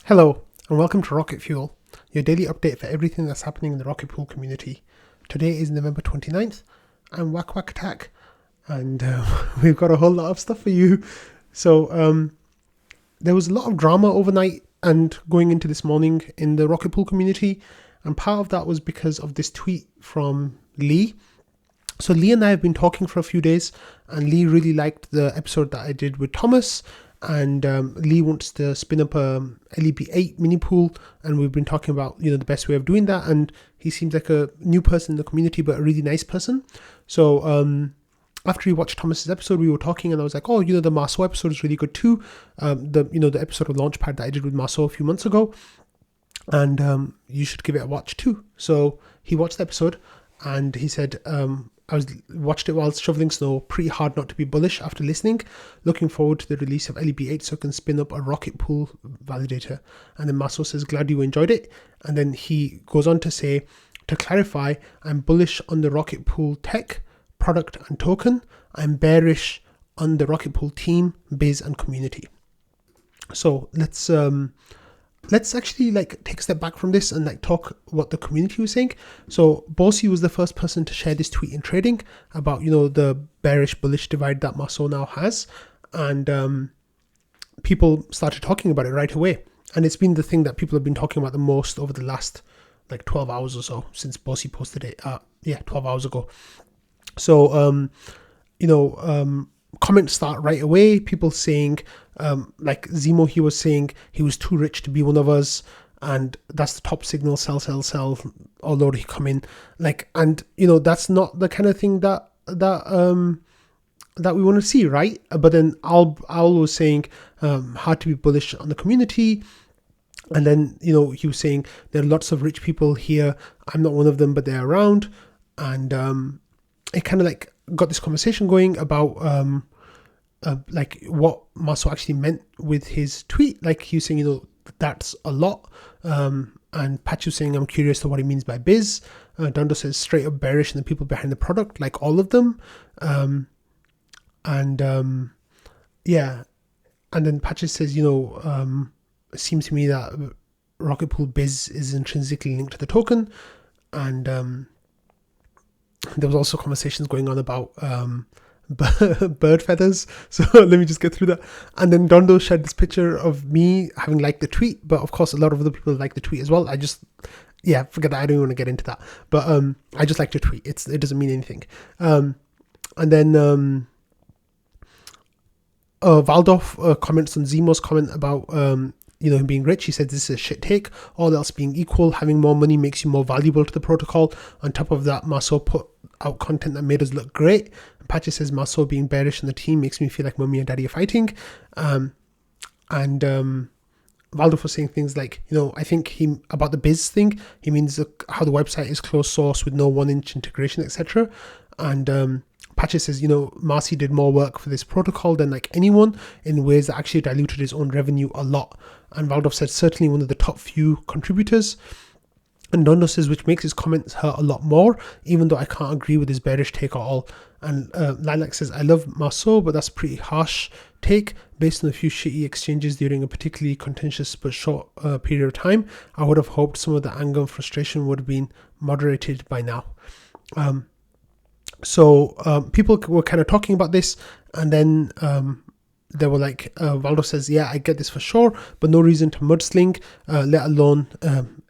Hello, and welcome to Rocket Fuel, your daily update for everything that's happening in the Rocket Pool community. Today is November 29th. I'm Whack Whack Attack, and we've got a whole lot of stuff for you. So, there was a lot of drama overnight and going into this morning in the Rocket Pool community, and part of that was because of this tweet from Lee. So Lee and I have been talking for a few days, and Lee really liked the episode that I did with Thomas, and Lee wants to spin up a LEB8 mini pool, and we've been talking about the best way of doing that, and he seems like a new person in the community, but a really nice person. So after we watched Thomas's episode, we were talking, and I was like, oh, the Marceau episode is really good too. The episode of Launchpad that I did with Marceau a few months ago, and you should give it a watch too. So he watched the episode, and he said, watched it while shoveling snow. Pretty hard not to be bullish after listening. Looking forward to the release of LEB8 so I can spin up a rocket pool validator. And then Marceau says, glad you enjoyed it. And then he goes on to say, to clarify, I'm bullish on the rocket pool tech, product and token. I'm bearish on the rocket pool team, biz and community. So let's actually take a step back from this and talk what the community was saying. So Bossy was the first person to share this tweet in trading about the bearish bullish divide that Marceau now has, and people started talking about it right away, and it's been the thing that people have been talking about the most over the last 12 hours or so since Bossy posted it 12 hours ago. So comments start right away, people saying Zemo, he was saying he was too rich to be one of us, and that's the top signal, sell, although he come in and that's not the kind of thing that we want to see, right? But then Al was saying hard to be bullish on the community, and then he was saying there are lots of rich people here, I'm not one of them, but they're around, and it kind of got this conversation going about what Marceau actually meant with his tweet. He was saying, that's a lot. And Patch was saying, I'm curious to what he means by biz. Dondo says straight up bearish and the people behind the product, all of them. And then Patches says, it seems to me that Rocket Pool biz is intrinsically linked to the token. And there was also conversations going on about bird feathers, so let me just get through that. And then Dondo shared this picture of me having liked the tweet, but of course a lot of other people liked the tweet as well. Forget that, I don't even want to get into that, but I just liked the tweet. It doesn't mean anything. And then Valdorf comments on Zemo's comment about him being rich. He said this is a shit take. All else being equal, having more money makes you more valuable to the protocol. On top of that, Marceau put out content that made us look great. And Patches says Marceau being bearish on the team makes me feel like mommy and daddy are fighting. And Valdorf was saying things I think about the biz thing, he means how the website is closed source with no 1-inch integration, etc. And Patches says, Marcy did more work for this protocol than anyone in ways that actually diluted his own revenue a lot. And Valdorf said, certainly one of the top few contributors. And Dondo says, which makes his comments hurt a lot more, even though I can't agree with his bearish take at all. And Lilac says, I love Marceau, but that's a pretty harsh take. Based on a few shitty exchanges during a particularly contentious but short period of time, I would have hoped some of the anger and frustration would have been moderated by now. So people were kind of talking about this, and then they were Valdo says, yeah, I get this for sure, but no reason to mudsling, let alone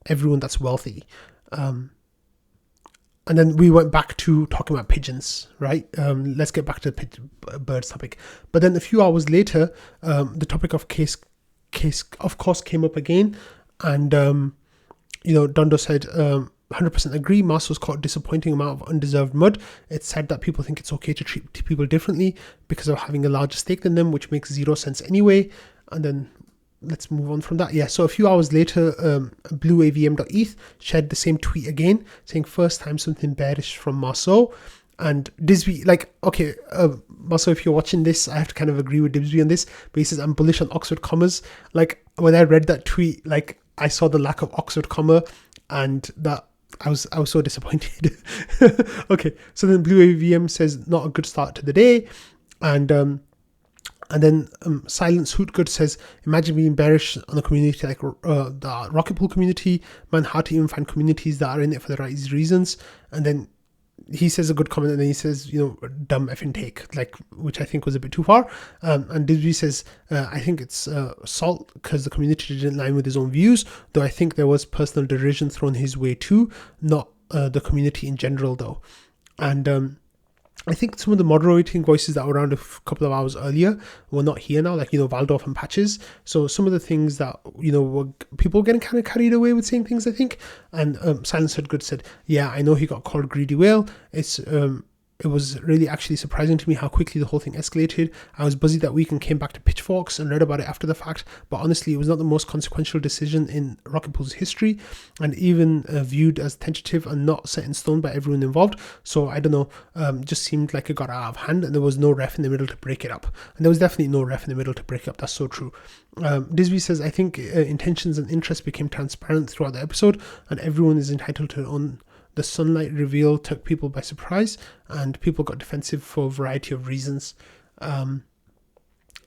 everyone that's wealthy. And then we went back to talking about pigeons, right? Let's get back to the birds topic. But then a few hours later, the topic of case of course came up again, and Dondo said, 100% agree. Marceau's caught a disappointing amount of undeserved mud. It's sad that people think it's okay to treat people differently because of having a larger stake than them, which makes zero sense anyway. And then let's move on from that. So a few hours later, blueavm.eth shared the same tweet again, saying first time something bearish from Marceau. And Dybsy, Marceau, if you're watching this, I have to kind of agree with Dybsy on this, but he says, I'm bullish on Oxford commas. When I read that tweet, I saw the lack of Oxford comma, and that I was so disappointed. Okay, so then Blue AVM says not a good start to the day, and And then Silence Hootgood says, imagine being bearish on a community like the Rocket Pool community. Man, hard to even find communities that are in it for the right reasons. And then he says a good comment, and then he says, dumb effing take, like, which I think was a bit too far. And Dybsy says, I think it's salt because the community didn't align with his own views, though I think there was personal derision thrown his way too, not the community in general though. And I think some of the moderating voices that were around a couple of hours earlier were not here now, like, Valdorf and Patches. So some of the things that, were people getting kind of carried away with saying things, I think. And Silence Hoodgood said, yeah, I know he got called Greedy Whale. It was really actually surprising to me how quickly the whole thing escalated. I was busy that week and came back to Pitchforks and read about it after the fact, but honestly, it was not the most consequential decision in Rocket Pool's history, and even viewed as tentative and not set in stone by everyone involved. So I don't know, just seemed like it got out of hand, and there was no ref in the middle to break it up. And there was definitely no ref in the middle to break it up. That's so true. Dybsy says, I think intentions and interests became transparent throughout the episode, and everyone is entitled to their own. The sunlight reveal took people by surprise, and people got defensive for a variety of reasons. And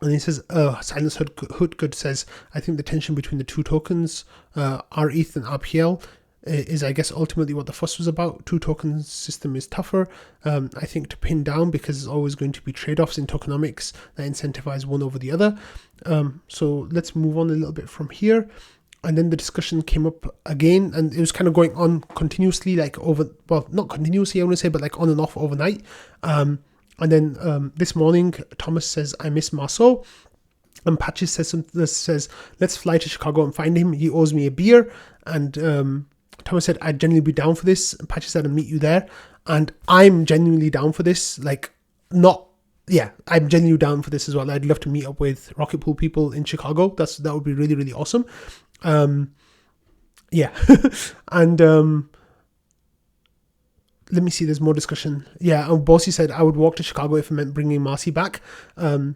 he says, Silence Hoodgood says, I think the tension between the two tokens, RETH and RPL, is, I guess, ultimately what the fuss was about. Two token system is tougher, I think, to pin down, because there's always going to be trade-offs in tokenomics that incentivize one over the other. So let's move on a little bit from here. And then the discussion came up again, and it was kind of going on continuously, like not continuously, I want to say, but like on and off overnight. And then this morning, Thomas says, I miss Marceau. And Patches says, let's fly to Chicago and find him. He owes me a beer. And Thomas said, I'd genuinely be down for this. And Patches said, I'll meet you there. And I'm genuinely down for this. I'm genuinely down for this as well. I'd love to meet up with Rocket Pool people in Chicago. That would be really, really awesome. And let me see, there's more discussion. Bossy said, I would walk to Chicago if it meant bringing Marcy back. And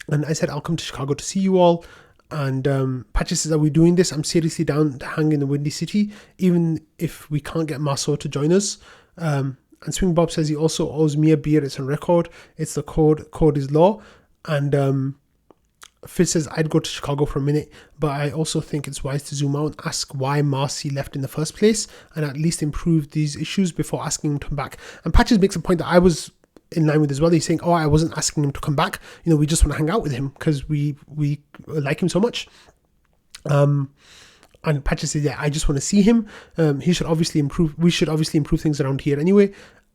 I said, I'll come to Chicago to see you all. And Patches says, are we doing this? I'm seriously down to hang in the Windy City, even if we can't get Marceau to join us. And Swing Bob says he also owes me a beer. It's on record. It's the code is law. And Phiz says, I'd go to Chicago for a minute, but I also think it's wise to zoom out and ask why Marcy left in the first place, and at least improve these issues before asking him to come back. And Patches makes a point that I was in line with as well. He's saying, I wasn't asking him to come back. We just want to hang out with him because we like him so much. And Patches says, I just want to see him. He should obviously improve. We should obviously improve things around here anyway.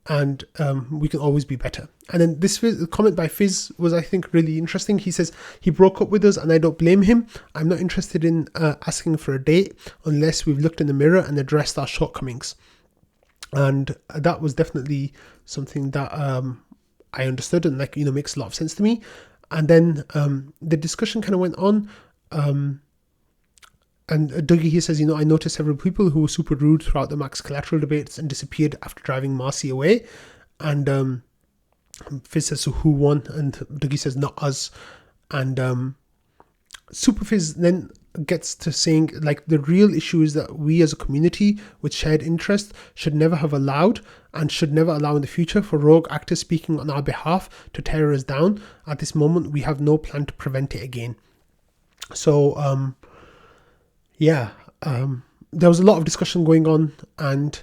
And we can always be better. And then this comment by Phiz was, I think, really interesting. He says, he broke up with us and I don't blame him. I'm not interested in asking for a date unless we've looked in the mirror and addressed our shortcomings. And that was definitely something that I understood and makes a lot of sense to me. And then the discussion kind of went on. And Dougie here says, I noticed several people who were super rude throughout the max collateral debates and disappeared after driving Marcy away. And Phiz says, so who won? And Dougie says, not us. And Super Phiz then gets to saying, the real issue is that we as a community with shared interest should never have allowed and should never allow in the future for rogue actors speaking on our behalf to tear us down. At this moment, we have no plan to prevent it again. So, there was a lot of discussion going on, and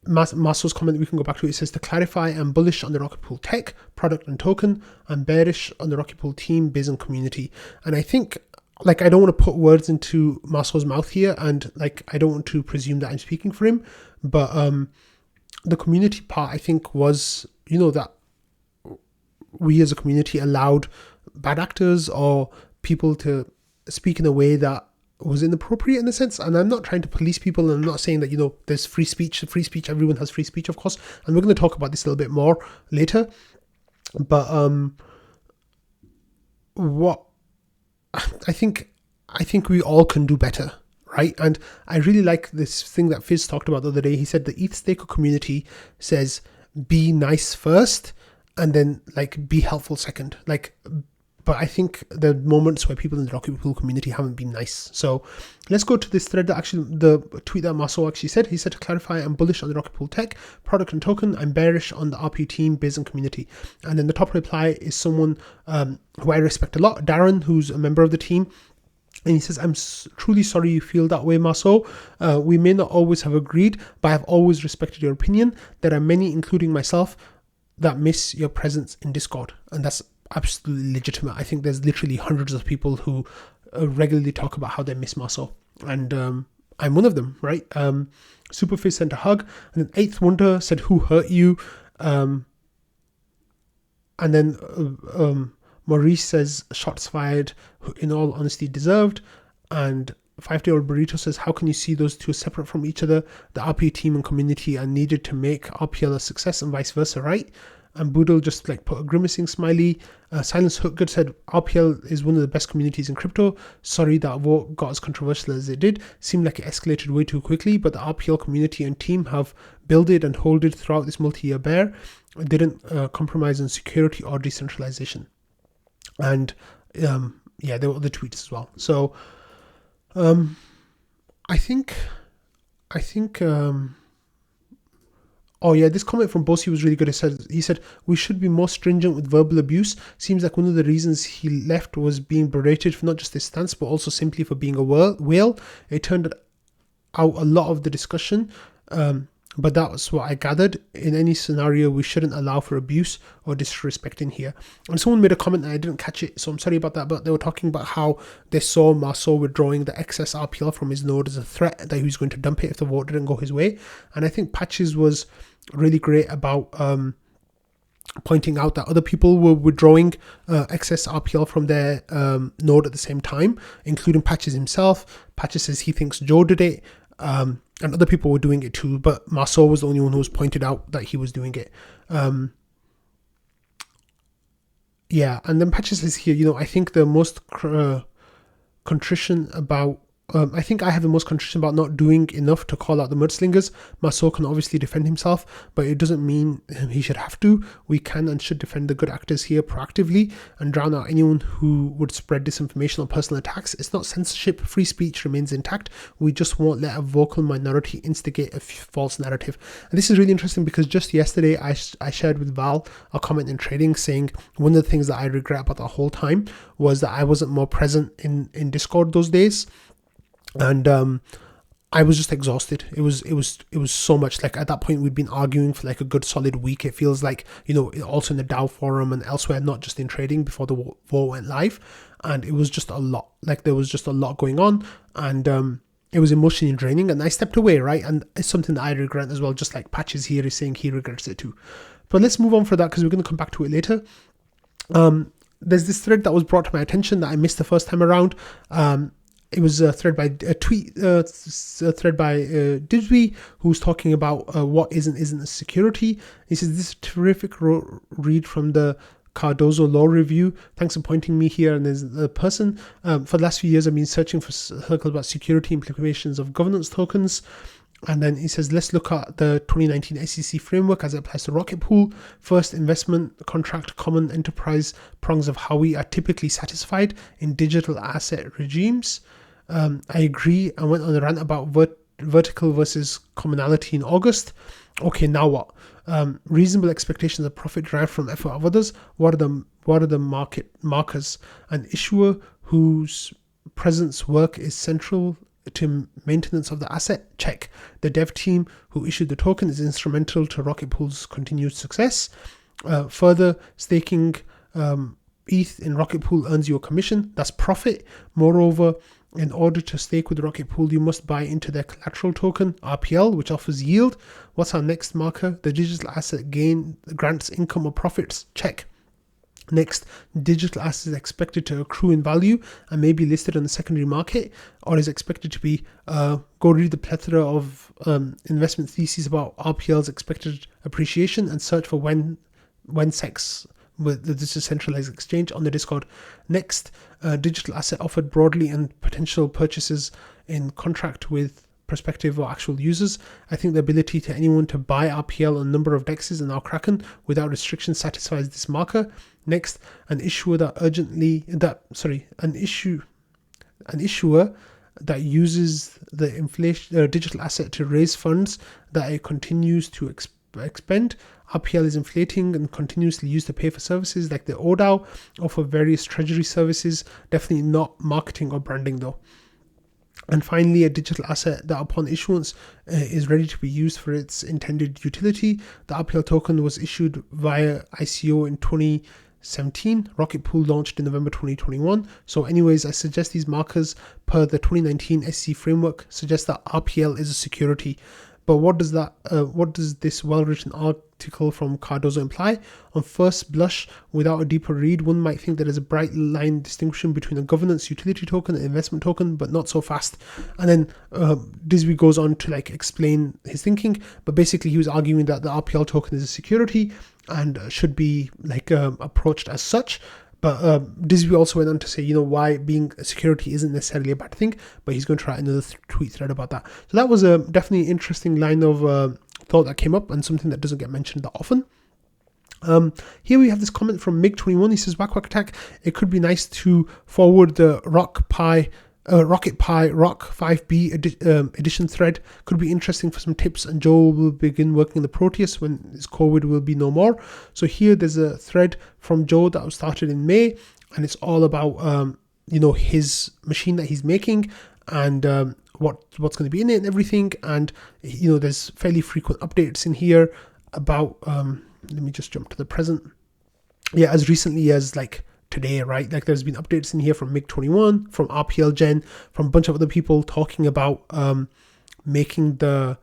Marceau's comment we can go back to. It says, to clarify, I'm bullish on the Rocket Pool tech, product and token. I'm bearish on the Rocket Pool team, biz and community. And I think, I don't want to put words into Marceau's mouth here, and I don't want to presume that I'm speaking for him, but the community part, I think, was, that we as a community allowed bad actors or people to speak in a way that was inappropriate in a sense. And I'm not trying to police people, and I'm not saying that, there's free speech, everyone has free speech, of course, and we're going to talk about this a little bit more later. But what I think we all can do better, right? And I really like this thing that Phiz talked about the other day. He said the ETH staker community says be nice first and then be helpful second. But I think there are moments where people in the Rocket Pool community haven't been nice. So let's go to this thread that actually, the tweet that Marceau actually said. He said, to clarify, I'm bullish on the Rocket Pool tech, product and token. I'm bearish on the RP team, biz and community. And then the top reply is someone who I respect a lot, Darren, who's a member of the team. And he says, I'm truly sorry you feel that way, Marceau. We may not always have agreed, but I've always respected your opinion. There are many, including myself, that miss your presence in Discord. And that's absolutely legitimate. I think there's literally hundreds of people who regularly talk about how they miss Marceau, and I'm one of them, right? Superfish sent a hug, and then Eighth Wonder said, who hurt you? And then Maurice says, shots fired, in all honesty deserved. And 5-day-old Burrito says, how can you see those two separate from each other? The RP team and community are needed to make RPL a success and vice versa, right? And Boodle just like put a grimacing smiley. Silence Hookgood said, RPL is one of the best communities in crypto. Sorry that vote got as controversial as it did. Seemed like it escalated way too quickly, but the RPL community and team have builded and holded throughout this multi-year bear. It didn't compromise on security or decentralization. And yeah, there were other tweets as well. So I think oh yeah, this comment from Bossy was really good. He said, we should be more stringent with verbal abuse. Seems like one of the reasons he left was being berated for not just his stance, but also simply for being a whale. It turned out a lot of the discussion, but that was what I gathered. In any scenario, we shouldn't allow for abuse or disrespect in here. And someone made a comment and I didn't catch it, so I'm sorry about that, but they were talking about how they saw Marceau withdrawing the excess RPL from his node as a threat that he was going to dump it if the vote didn't go his way. And I think Patches was really great about pointing out that other people were withdrawing excess RPL from their node at the same time, including Patches himself. Patches says he thinks Joe did it, and other people were doing it too, but Marceau was the only one who was pointed out that he was doing it. Yeah, and then Patches says here, I think the most contrition about I think I have the most contrition about not doing enough to call out the mudslingers. Marceau can obviously defend himself, but it doesn't mean he should have to. We can and should defend the good actors here proactively and drown out anyone who would spread disinformation or personal attacks. It's not censorship. Free speech remains intact. We just won't let a vocal minority instigate a false narrative. And this is really interesting because just yesterday I shared with Val a comment in trading saying one of the things that I regret about the whole time was that I wasn't more present in Discord those days. And I was just exhausted. It was so much. Like at that point we'd been arguing for like a good solid week. It feels like, also in the DAO forum and elsewhere, not just in trading, before the war went live. And it was just a lot. Like there was just a lot going on, and it was emotionally draining, and I stepped away, right? And it's something that I regret as well, just like Patches here is saying he regrets it too. But let's move on for that because we're going to come back to it later. There's this thread that was brought to my attention that I missed the first time around. It was a thread by Dybsy, who's talking about what isn't a security. He says, this is a terrific read from the Cardozo Law Review. Thanks for pointing me here. And there's the person. For the last few years, I've been searching for articles about security implications of governance tokens. And then he says, let's look at the 2019 SEC framework as it applies to Rocket Pool. First, investment, contract, common enterprise prongs of how we are typically satisfied in digital asset regimes. I agree. I went on a rant about vertical versus commonality in August. Okay, now what? Reasonable expectations of profit derived from effort of others. What are the market markers? An issuer whose presence work is central to maintenance of the asset. Check. The dev team who issued the token is instrumental to Rocket Pool's continued success. Further, staking ETH in Rocket Pool earns you a commission. That's profit. Moreover, in order to stake with Rocket Pool, you must buy into their collateral token, RPL, which offers yield. What's our next marker? The digital asset gain grants income or profits. Check. Next, digital asset is expected to accrue in value and may be listed on the secondary market, or is expected to be. Go read the plethora of investment theses about RPL's expected appreciation and search for when sex with the decentralized exchange on the Discord. Next, digital asset offered broadly and potential purchases in contract with prospective or actual users. I think the ability to anyone to buy RPL on a number of dexes and now Kraken without restriction satisfies this marker. Next, an issuer that uses the inflation digital asset to raise funds that it continues to expend. RPL is inflating and continuously used to pay for services like the ODAO or for various treasury services. Definitely not marketing or branding though. And finally, a digital asset that upon issuance is ready to be used for its intended utility. The RPL token was issued via ICO in 2017. Rocket Pool launched in November 2021. So anyways, I suggest these markers per the 2019 SEC framework suggest that RPL is a security. But what does this well-written article from Cardozo imply? On first blush, without a deeper read, one might think there is a bright line distinction between a governance utility token and investment token, but not so fast. And then Dybsy goes on to explain his thinking, but basically he was arguing that the RPL token is a security and should be approached as such. But Dybsy also went on to say, why being a security isn't necessarily a bad thing, but he's going to write another tweet thread about that. So that was a definitely interesting line of thought that came up and something that doesn't get mentioned that often. Here we have this comment from MiG21. He says, Whack Attack, it could be nice to forward the Rocket Pi Rock 5B edition thread. Could be interesting for some tips, and Joe will begin working the Proteus when his COVID will be no more. So here there's a thread from Joe that was started in May, and it's all about his machine that he's making and what's going to be in it and everything. And there's fairly frequent updates in here about let me just jump to the present. Yeah, as recently as today, right? There's been updates in here from MiG21, from RPL Gen, from a bunch of other people talking about making the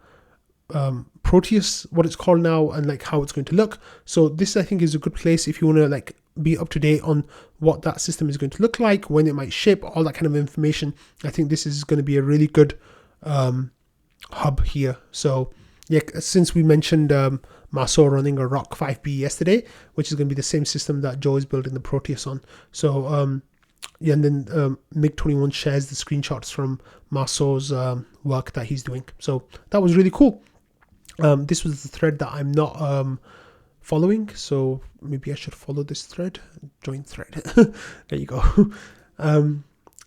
Proteus, what it's called now, and how it's going to look. So this, I think, is a good place if you want to be up to date on what that system is going to look like, when it might ship, all that kind of information. I think this is going to be a really good hub here. So yeah, since we mentioned Marceau running a Rock 5B yesterday, which is going to be the same system that Joe is building the Proteus on. So yeah, and then MiG21 shares the screenshots from Marceau's work that he's doing. So that was really cool. This was the thread that I'm not following, so maybe I should follow this thread. Join thread. There you go.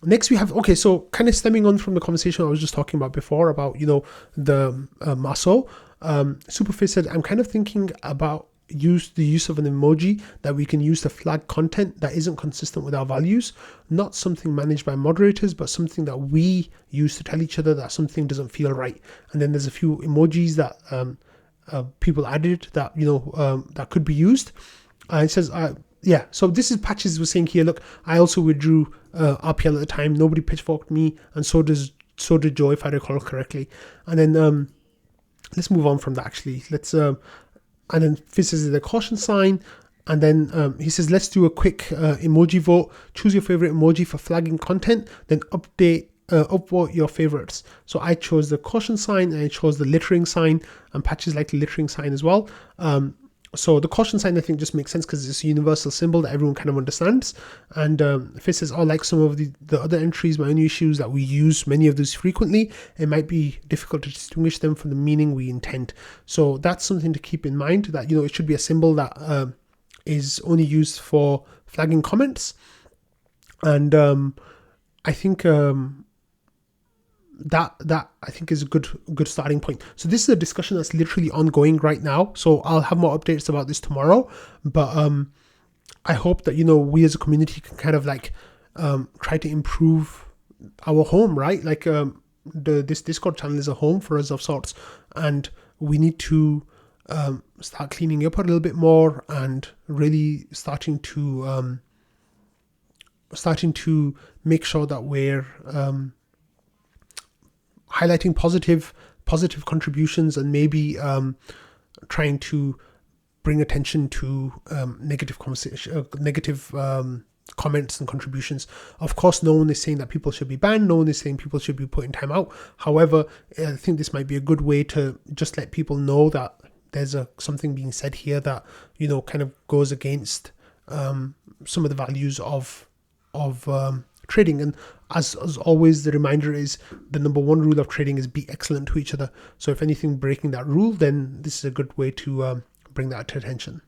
Next we have, so kind of stemming on from the conversation I was just talking about before about, the Marceau. Superfish said, I'm kind of thinking about the use of an emoji that we can use to flag content that isn't consistent with our values, not something managed by moderators, but something that we use to tell each other that something doesn't feel right. And then there's a few emojis that people added that, that could be used. It says, yeah, so this is Patches was saying here, look, I also withdrew RPL at the time. Nobody pitchforked me, and so did Joe, if I recall correctly. And then let's move on from that, actually. Let's and then Phiz says the caution sign, and then he says, let's do a quick emoji vote. Choose your favorite emoji for flagging content, then upvote your favorites. So I chose the caution sign, and I chose the littering sign, and Patches like the littering sign as well. So the caution sign, I think, just makes sense because it's a universal symbol that everyone kind of understands. And Phiz says, like some of the other entries, my only issue is that we use many of those frequently. It might be difficult to distinguish them from the meaning we intend. So that's something to keep in mind, that, it should be a symbol that is only used for flagging comments. And I think that I think is a good starting point. So this is a discussion that's literally ongoing right now. So I'll have more updates about this tomorrow. But I hope that we as a community can kind of try to improve our home, right? This Discord channel is a home for us of sorts, and we need to start cleaning up a little bit more and really starting to make sure that we're highlighting positive contributions, and maybe trying to bring attention to negative comments and contributions. Of course, no one is saying that people should be banned. No one is saying people should be put in time out. However, I think this might be a good way to just let people know that there's something being said here that kind of goes against some of the values of trading. And as always, the reminder is the number one rule of trading is be excellent to each other. So if anything breaking that rule, then this is a good way to bring that to attention.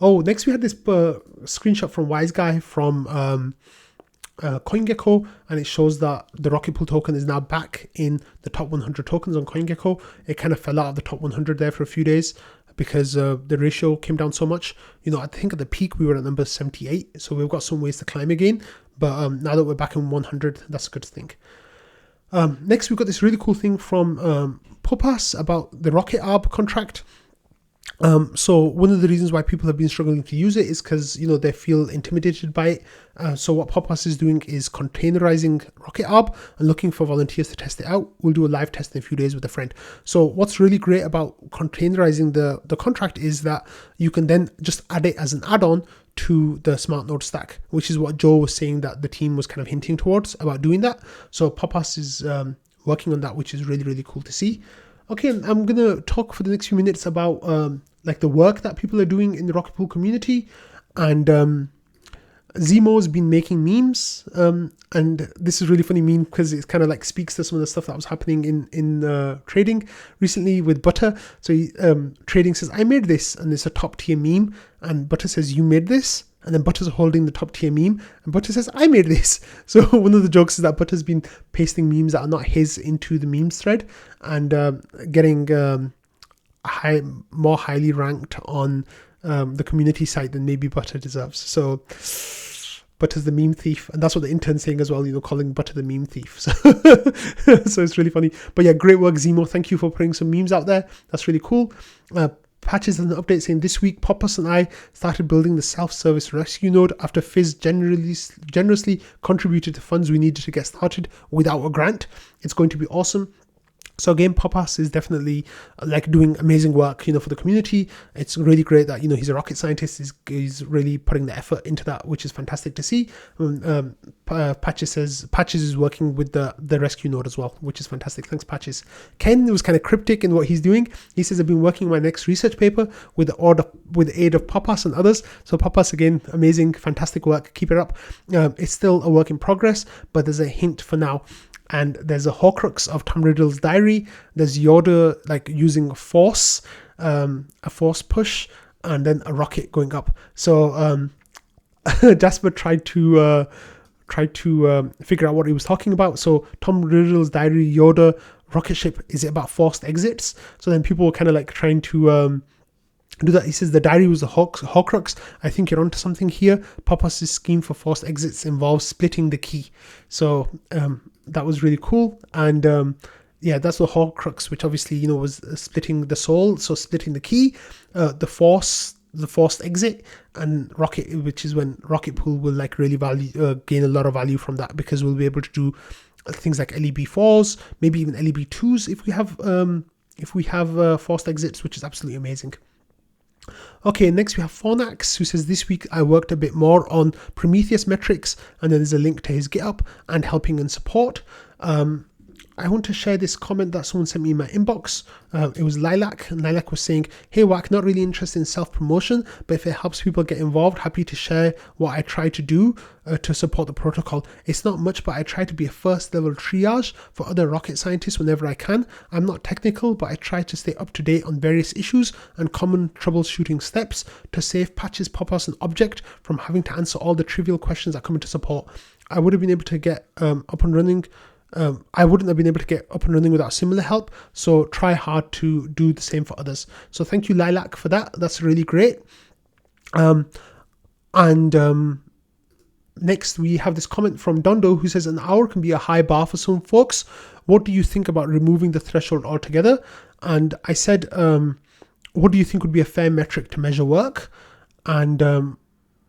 Oh, next we had this screenshot from Wise Guy from CoinGecko, and it shows that the Rocket Pool token is now back in the top 100 tokens on CoinGecko. It kind of fell out of the top 100 there for a few days because the ratio came down so much. I think at the peak we were at number 78, so we've got some ways to climb again. But now that we're back in 100, that's a good thing. Next, we've got this really cool thing from Poupas about the RocketArb contract. So one of the reasons why people have been struggling to use it is because, they feel intimidated by it. So what Poupas is doing is containerizing RocketArb and looking for volunteers to test it out. We'll do a live test in a few days with a friend. So what's really great about containerizing the contract is that you can then just add it as an add-on to the smart node stack, which is what Joe was saying that the team was kind of hinting towards about doing that. So Poupas is working on that, which is really, really cool to see. Okay, I'm going to talk for the next few minutes about the work that people are doing in the Rocket Pool community. And Zemo's been making memes. And this is a really funny meme because it kind of speaks to some of the stuff that was happening in trading recently with Butter. So trading says, I made this, and it's a top tier meme. And Butter says, you made this? And then Butter's holding the top tier meme, and Butter says, I made this. So one of the jokes is that Butter's been pasting memes that are not his into the memes thread and getting more highly ranked on the community site than maybe Butter deserves. So Butter's the meme thief, and that's what the intern's saying as well, calling Butter the meme thief. So, so it's really funny. But yeah, great work, Zemo. Thank you for putting some memes out there. That's really cool. Patches has an update saying this week Poupas and I started building the self-service rescue node after Phiz generously contributed the funds we needed to get started without a grant. It's going to be awesome. So again, Poupas is definitely doing amazing work, for the community. It's really great that, he's a rocket scientist. He's really putting the effort into that, which is fantastic to see. Patches is working with the rescue node as well, which is fantastic. Thanks, Patches. Ken was kind of cryptic in what he's doing. He says, I've been working on my next research paper with the aid of Poupas and others. So Poupas, again, amazing, fantastic work. Keep it up. It's still a work in progress, but there's a hint for now. And there's a Horcrux of Tom Riddle's diary. There's Yoda using a force push, and then a rocket going up. So Jasper tried to figure out what he was talking about. So Tom Riddle's diary, Yoda, rocket ship, is it about forced exits? So then people were kind of trying to do that. He says the diary was the Horcrux. I think you're onto something here. Poupas' scheme for forced exits involves splitting the key. So that was really cool. And that's the Horcrux, which obviously was splitting the soul, so splitting the key, the forced exit, and rocket, which is when Rocket Pool will really gain a lot of value from that, because we'll be able to do things like LEB4s, maybe even LEB2s if we have forced exits, which is absolutely amazing. Okay, next we have Fornax, who says this week I worked a bit more on Prometheus metrics, and then there's a link to his GitHub and helping and support. I want to share this comment that someone sent me in my inbox. It was Lilac, and Lilac was saying, hey Wack, not really interested in self-promotion, but if it helps people get involved, happy to share what I try to do to support the protocol. It's not much, but I try to be a first level triage for other rocket scientists whenever I can. I'm not technical, but I try to stay up to date on various issues and common troubleshooting steps to save Patches, Poupas, and Object from having to answer all the trivial questions that come into support. I would have been able to get up and running. I wouldn't have been able to get up and running without similar help, so try hard to do the same for others. So thank you, Lilac, for that. That's really great. Next we have this comment from Dondo, who says an hour can be a high bar for some folks. What do you think about removing the threshold altogether? And I said, what do you think would be a fair metric to measure work? And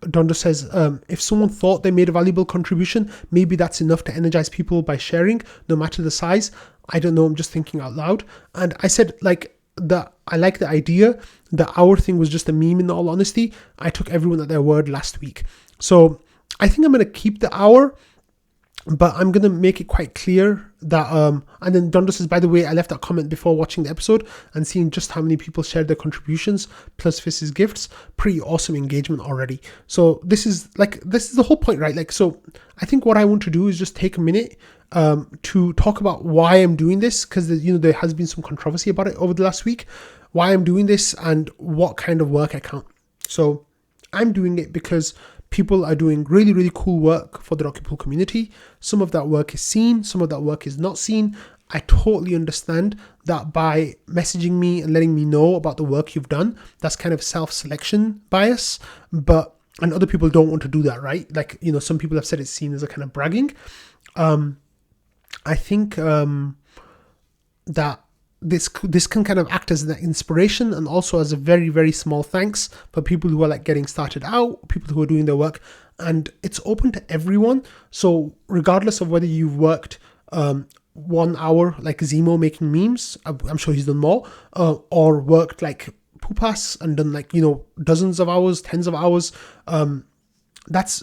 Dondo says, if someone thought they made a valuable contribution, maybe that's enough to energize people by sharing, no matter the size. I don't know, I'm just thinking out loud. And I said, I like the idea. The hour thing was just a meme, in all honesty. I took everyone at their word last week. So I think I'm going to keep the hour. But I'm going to make it quite clear that, and then Dondo says, by the way, I left that comment before watching the episode and seeing just how many people shared their contributions plus Phiz's gifts. Pretty awesome engagement already. So this is the whole point, right? Like, so I think what I want to do is just take a minute to talk about why I'm doing this, because there has been some controversy about it over the last week, why I'm doing this and what kind of work I count. So I'm doing it because people are doing really, really cool work for the Rocket Pool community. Some of that work is seen, some of that work is not seen. I totally understand that by messaging me and letting me know about the work you've done, that's kind of self-selection bias, and other people don't want to do that, right? Like, some people have said it's seen as a kind of bragging. I think that this can kind of act as an inspiration and also as a very, very small thanks for people who are like getting started out, people who are doing their work, and it's open to everyone. So regardless of whether you've worked 1 hour like Zemo making memes, I'm sure he's done more, or worked like Poupas and done like, dozens of hours, tens of hours, that's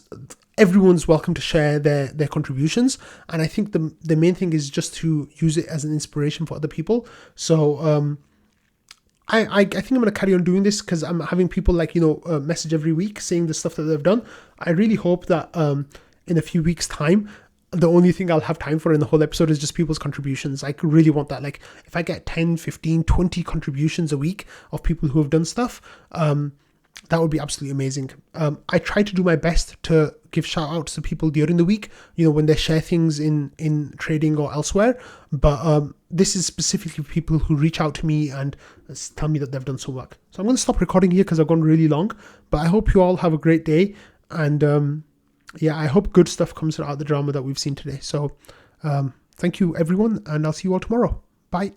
everyone's welcome to share their contributions. And I think the main thing is just to use it as an inspiration for other people. So I think I'm going to carry on doing this because I'm having people message every week saying the stuff that they've done. I really hope that in a few weeks time, the only thing I'll have time for in the whole episode is just people's contributions. I really want that. Like, if I get 10, 15, 20 contributions a week of people who have done stuff, that would be absolutely amazing. I try to do my best to give shout outs to people during the week, when they share things in trading or elsewhere. But this is specifically for people who reach out to me and tell me that they've done some work. So I'm going to stop recording here because I've gone really long. But I hope you all have a great day. And I hope good stuff comes out of the drama that we've seen today. So thank you, everyone. And I'll see you all tomorrow. Bye.